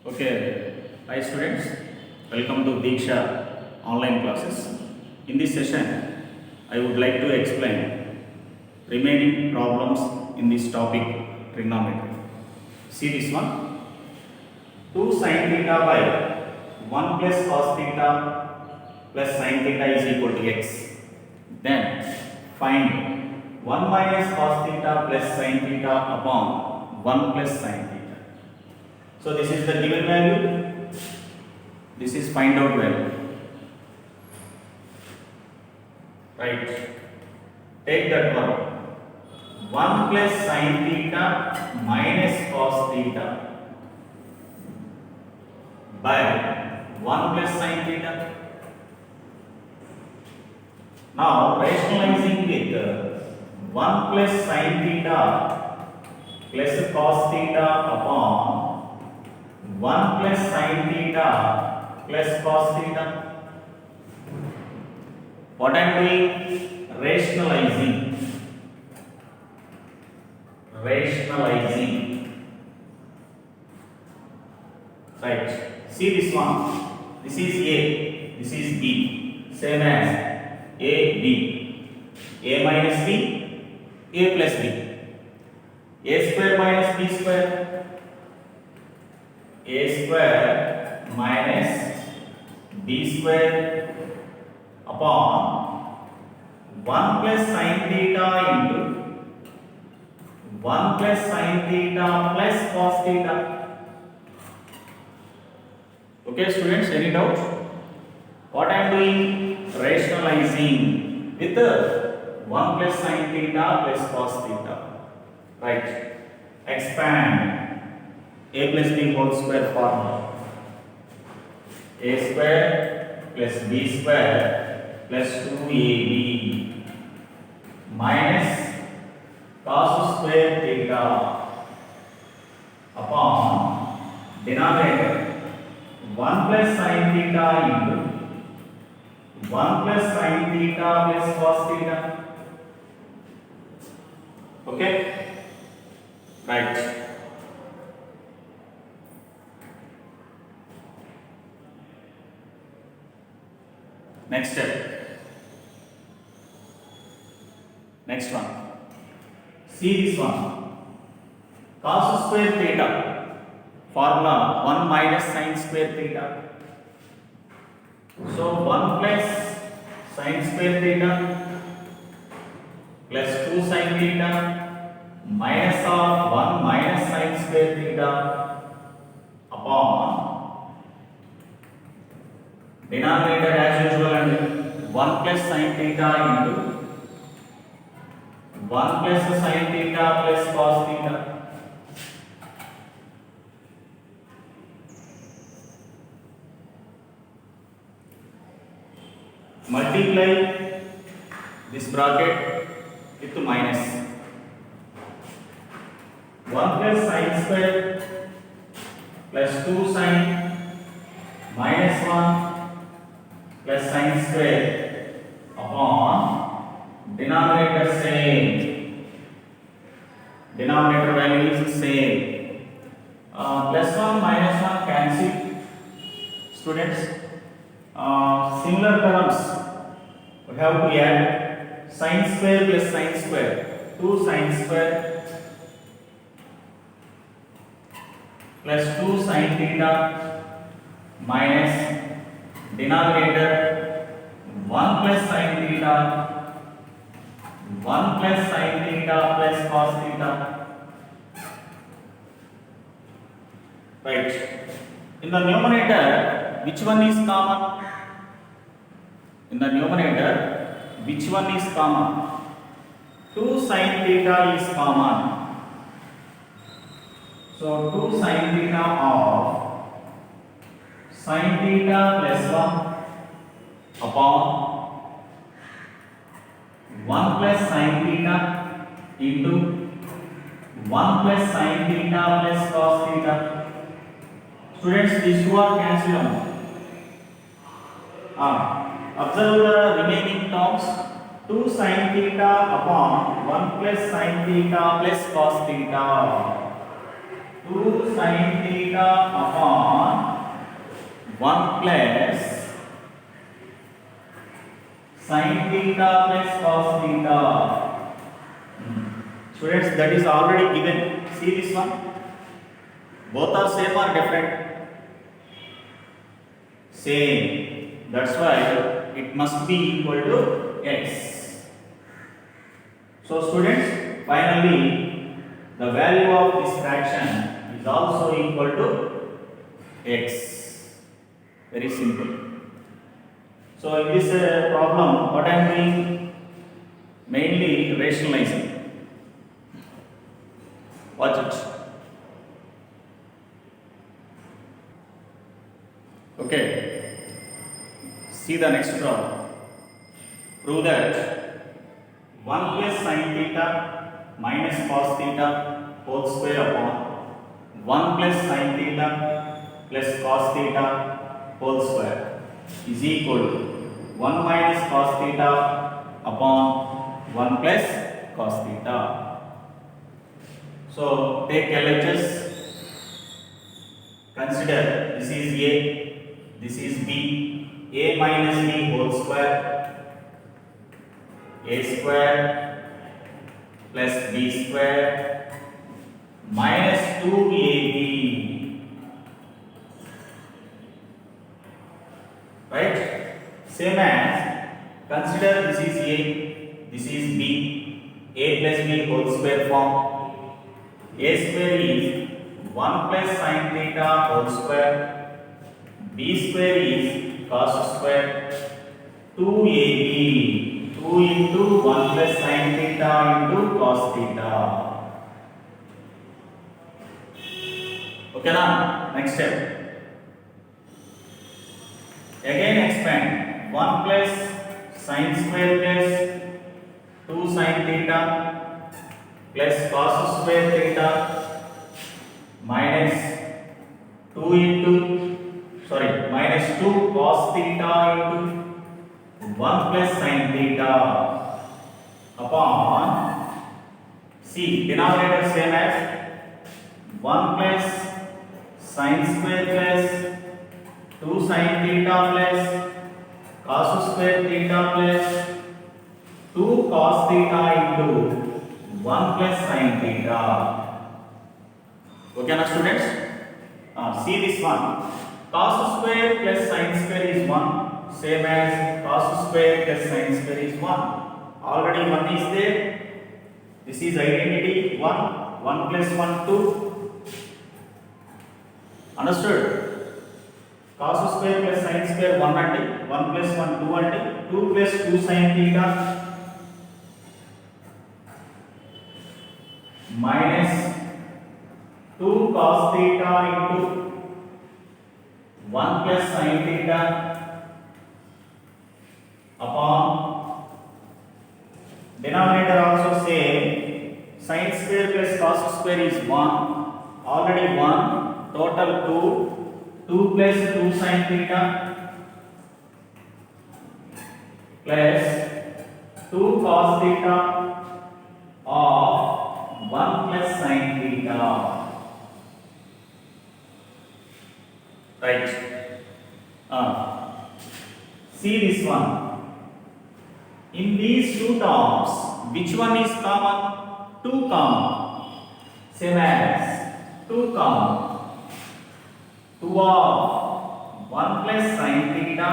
Okay, hi students, welcome to Diksha online classes. In this session, I would like to explain remaining problems in this topic trigonometry. See this one, 2 sin theta by 1 plus cos theta plus sin theta is equal to x. Then find 1 minus cos theta plus sin theta upon 1 plus sin theta. So this is the given value, this is find out value, right? Take that one, 1 plus sin theta minus cos theta by 1 plus sin theta. Now rationalizing with 1 plus sin theta plus cos theta upon 1 plus sin theta plus cos theta. What I am doing? Rationalizing. Right. See this one. This is A. This is B. Same as A, B. A minus B. A plus B. A square minus B square. A square minus B square upon 1 plus sin theta into 1 plus sin theta plus cos theta. Okay students, any doubt? What I am doing? Rationalizing with the 1 plus sin theta plus cos theta. Right. Expand. A plus B whole square formula. A square plus B square plus 2AB minus cos square theta upon denominator 1 plus sin theta into 1 plus sin theta plus cos theta. Okay? Right. Next step. Next one. See this one. Cos square theta. Formula 1 minus sin square theta. So 1 plus sin square theta plus 2 sin theta minus of 1 minus sin square theta upon denominator as usual and 1 plus sin theta into 1 plus sin theta plus cos theta. Multiply this bracket with minus 1 plus sin square plus 2 sin minus 1 plus sin square upon denominator same. Denominator value is same. Plus 1 minus 1 cancel. Students, similar terms we have to add sin square plus sin square. 2 sin square plus 2 sin theta minus denominator 1 plus sin theta 1 plus sin theta plus cos theta. Right. In the numerator, which one is common? In the numerator, which one is common? 2 sin theta is common. So 2 sin theta of sin theta plus 1 upon 1 plus sin theta into 1 plus sin theta plus cos theta. Students, these two are cancelled. Observe the remaining terms. 2 sin theta upon 1 plus sin theta plus cos theta. 2 sin theta upon 1 plus sin theta plus cos theta. Students, that is already given. See this one. Both are same or different? Same. That's why it must be equal to x. So students, finally the value of this fraction is also equal to x. Very simple. So in this problem, what I am doing? Mainly rationalizing. Watch it. Okay. See the next problem. Prove that 1 plus sin theta minus cos theta whole square upon 1 plus sin theta plus cos theta whole square is equal to 1 minus cos theta upon 1 plus cos theta. So take LHS. Consider this is A, this is B. A minus B whole square, A square plus B square minus 2AB. Right? Same as, consider this is A, this is B. A plus B whole square form. A square is 1 plus sin theta whole square. B square is cos square. 2AB, 2 into 1 plus sin theta into cos theta. Okay now, next step. Again expand. 1 plus sin square plus 2 sin theta plus cos square theta minus 2 cos theta into 1 plus sin theta upon, see, denominator same as 1 plus sin square plus 2 sin theta plus cos square theta plus 2 cos theta into 1 plus sin theta. Okay, now students, see this one. Cos square plus sin square is 1, same as cos square plus sin square is 1. Already 1 is there. This is identity 1, 1 plus 1, 2. Understood? Cos square plus sin square 1 ante, 1 plus 1, 2 ante, 2 plus 2 sin theta minus 2 cos theta into 1 plus sin theta upon, denominator also same, sin square plus cos square is 1, already 1, total 2 plus 2 sin theta plus 2 cos theta of 1 plus sin theta. Right. See this one. In these two terms, which one is common? 2 common. Same as 2 common. 2 of 1 plus sin theta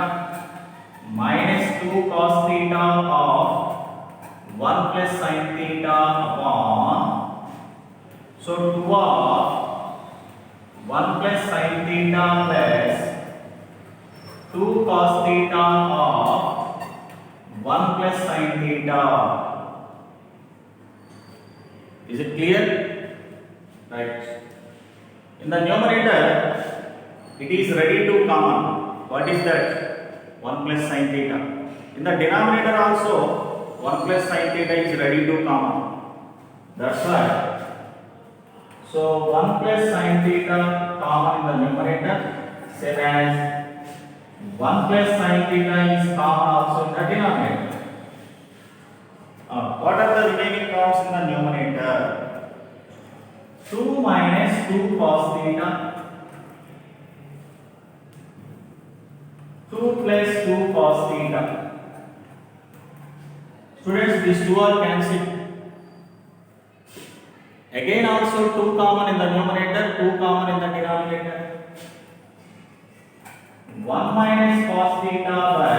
minus 2 cos theta of 1 plus sin theta upon, so 2 of 1 plus sin theta plus 2 cos theta of 1 plus sin theta. Is it clear? Right. In the numerator, it is ready to common. What is that? 1 plus sin theta. In the denominator also, 1 plus sin theta is ready to common. That's why. So 1 plus sin theta common in the numerator, same as 1 plus sin theta is common also in the denominator. What are the remaining terms in the numerator? 2 minus 2 cos theta, 2 plus 2 cos theta. Students, these two are cancelled. Again also 2 common in the numerator, 2 common in the denominator. 1 minus cos theta by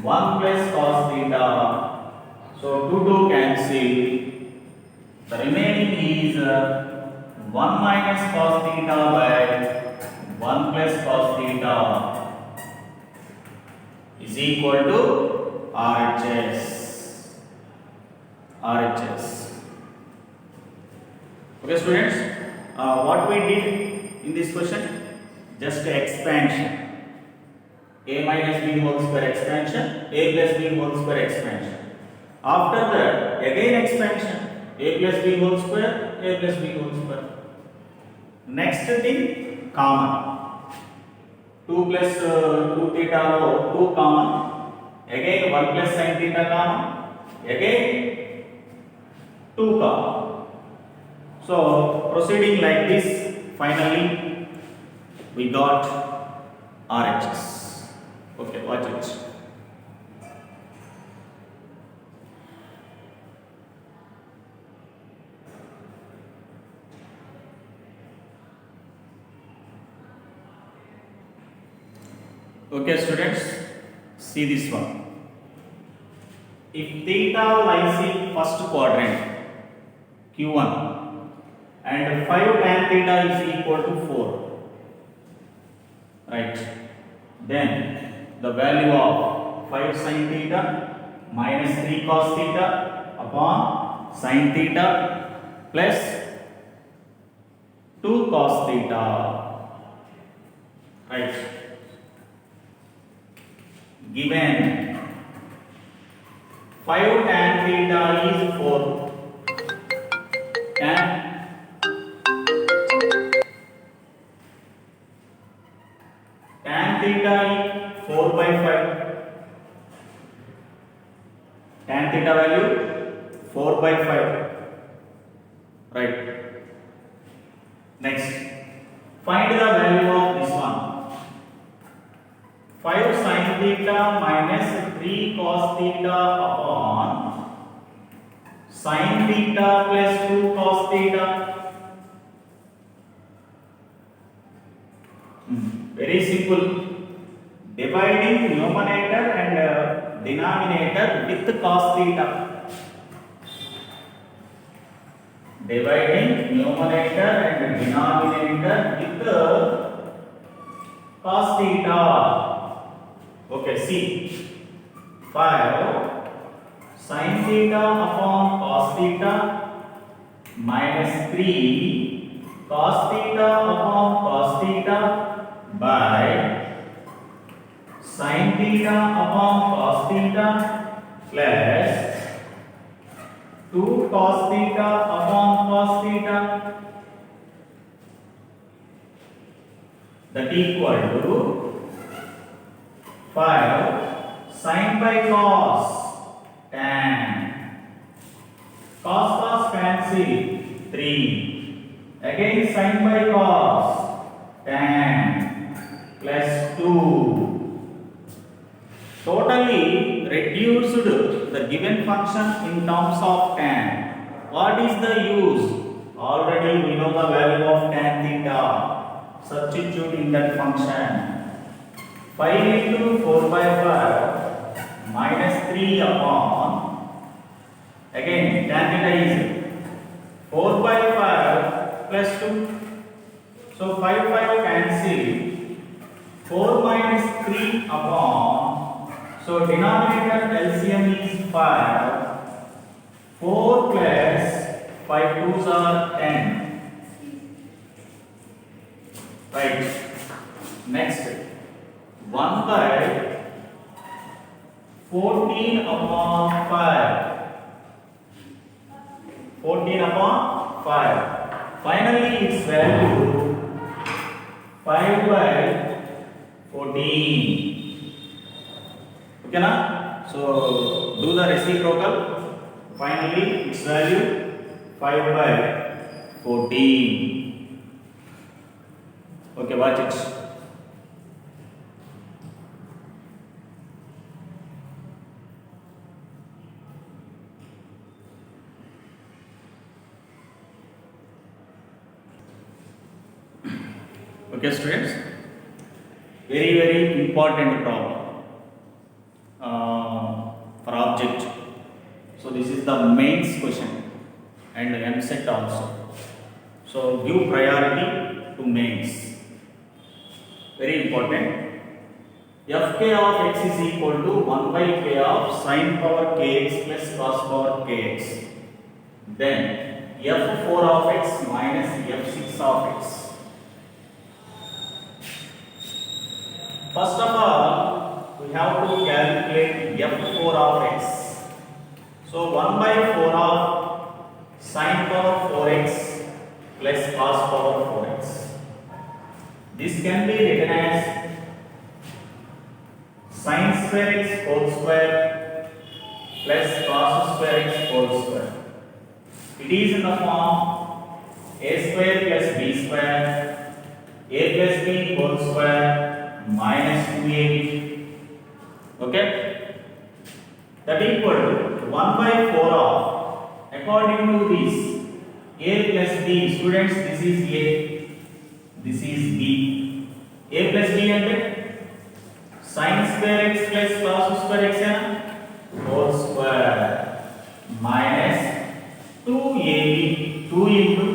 1 plus cos theta. So 2 cancel. The remaining is 1 minus cos theta by 1 plus cos theta is equal to RHS. Okay, students, what we did in this question? Just expansion. A minus b whole square expansion, a plus b whole square expansion. After that, again expansion. A plus b whole square, a plus b whole square. Next thing, common. 2 plus 2 theta 2 common. Again 1 plus sin theta common. Again 2 common. So proceeding like this, finally we got RHS. Okay, watch it. Okay, students, see this one. If theta lies in first quadrant Q1 and 5 tan theta is equal to 4, right? Then the value of 5 sin theta minus 3 cos theta upon sin theta plus 2 cos theta, right? Given 5 tan theta is 4, tan theta is 4 by 5, tan theta value 4 by 5, right? Next, find the value of this one. 5 sin theta minus 3 cos theta upon sin theta plus 2 cos theta. Very simple. Dividing numerator and denominator with cos theta. Dividing numerator and denominator with cos theta. Okay, see, 5 sin theta upon cos theta minus 3 cos theta upon cos theta by sin theta upon cos theta plus 2 cos theta upon cos theta, that equal to 5 sin by cos tan, cos cancel 3, again sin by cos tan plus 2. Totally reduced the given function in terms of tan. What is the use? Already we know the value of tan theta. Substitute in that function. 5 into 4 by 5 minus 3 upon, again tan theta is 4 by 5 plus 2. So 5 cancel, 4 minus 3 upon, so denominator LCM is 5, 4 plus 5 2s are 10, right? Next, 1 by 14 upon 5. 14 upon 5. Finally, its value 5 by 14. Okay, na? So do the reciprocal. Finally, its value 5 by 14. Okay, watch it. Okay, students, very important problem for object. So this is the mains question and MSET also. So give priority to mains. Very important. Fk of x is equal to 1 by k of sin power kx plus cos power kx. Then f4 of x minus f6 of x. First of all, we have to calculate f4 of x. So 1 by 4 of sin power 4x plus cos power 4x. This can be written as sin square x whole square plus cos square x whole square. It is in the form a square plus b square, a plus b whole square minus 2ab. Okay? That equal to 1 by 4 of, according to this, a plus b. Students, this is a, this is b. A plus b ante sin square x plus cos square x whole square minus 2ab, 2 into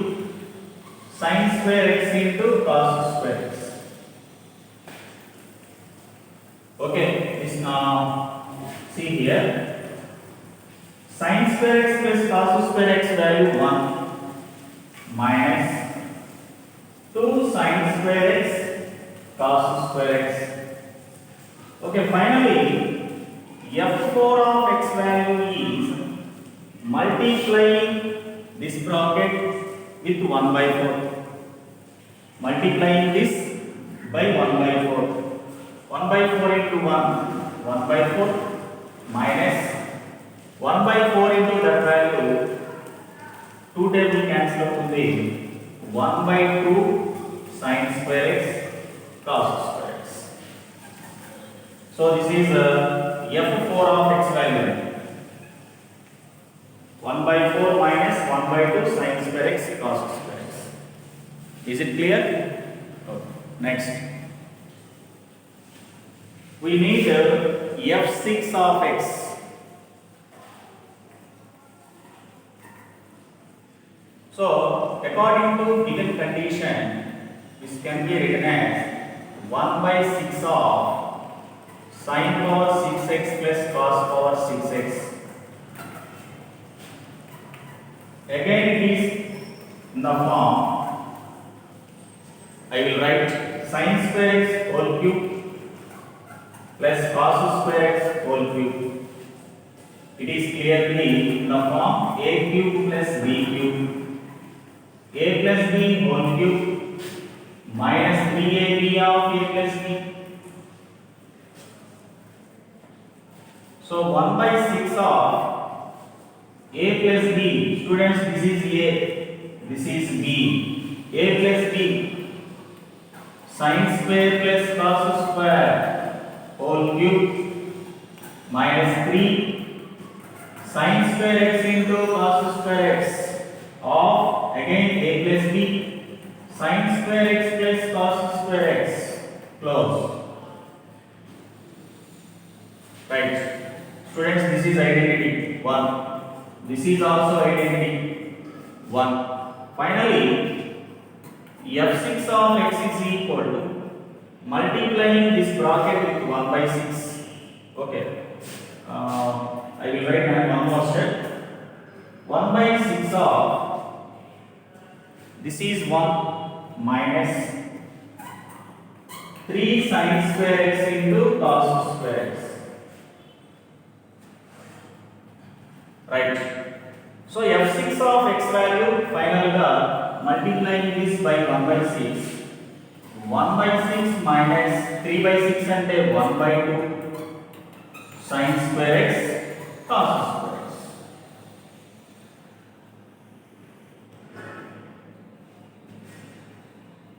sin square x into cos square x. Okay, this now see here, sin square x plus cos square x value 1 minus 2 sin square x cos square x. Okay, finally f4 of x value is multiplying this bracket with 1 by 4. Multiplying this by 1 by 4. 1 by 4 into 1, 1 by 4 minus 1 by 4 into that value, 2 table cancel అవుతుంది, 1 by 2 sin square x cos square x. So this is f4 of x value, 1 by 4 minus 1 by 2 sin square x cos square x. Is it clear? Okay. Next, we need f6 of x. So according to given condition, this can be written as 1 by 6 of sin power 6x plus cos power 6x. Again it is in the form, I will write sin square x whole cube plus cos square x whole cube. It is clearly in the form a cube plus b cube. A plus b whole cube minus 3ab of a plus b. So 1 by 6 of a plus b. Students, this is a, this is b. A plus b sin square plus cos square whole cube minus 3 sin square x into cos square x of, again a plus b sin square x plus cos square x close. Right. Students, this is identity 1. This is also identity 1. Finally, f6 of x is equal to multiplying this bracket with 1 by 6. Okay. I will write one more step. 1 by 6 of, this is 1 minus 3 sin square x into cos square x. Right. So f6 of x value finally multiplying this by 1 by 6. 1 by 6 minus 3 by 6 and 1 by 2 sin square x cos square x.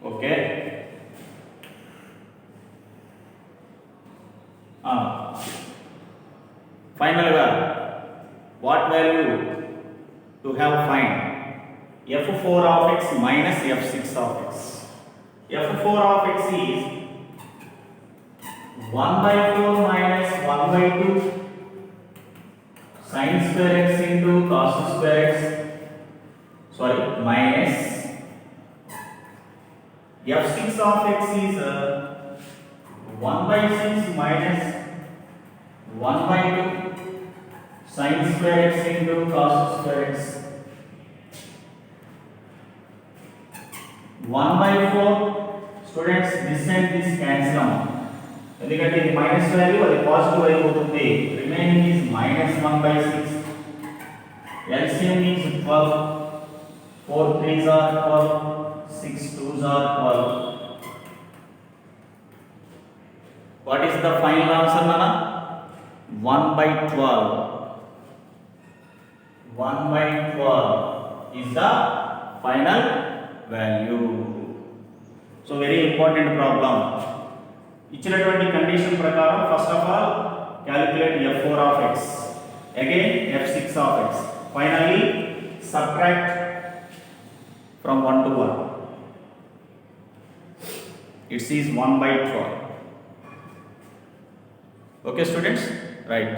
Okay. Final what value to have find? f4 of x minus f6 of x. f4 of x is 1 by 4 minus 1 by 2 sin square x into cos square x, sorry, minus f6 of x is 1 by 6 minus 1 by 2 sin square x into cos square x. 1 by 4 students, this and this cancel out. ఎందుకంటే ఇది minus value అది positive అయిపోతుంది. Remaining is minus 1 by 6. LCM is 12. 4 3s are 12. 6 2s are 12. What is the final answer, Nana? 1 by 12. 1 by 12 is the final value. So very important problem. ఇచ్చినటువంటి condition ప్రకారం first of all calculate f4 of x, again f6 of x, finally subtract from 1 to 1. It is 1 by 12. Okay students, right.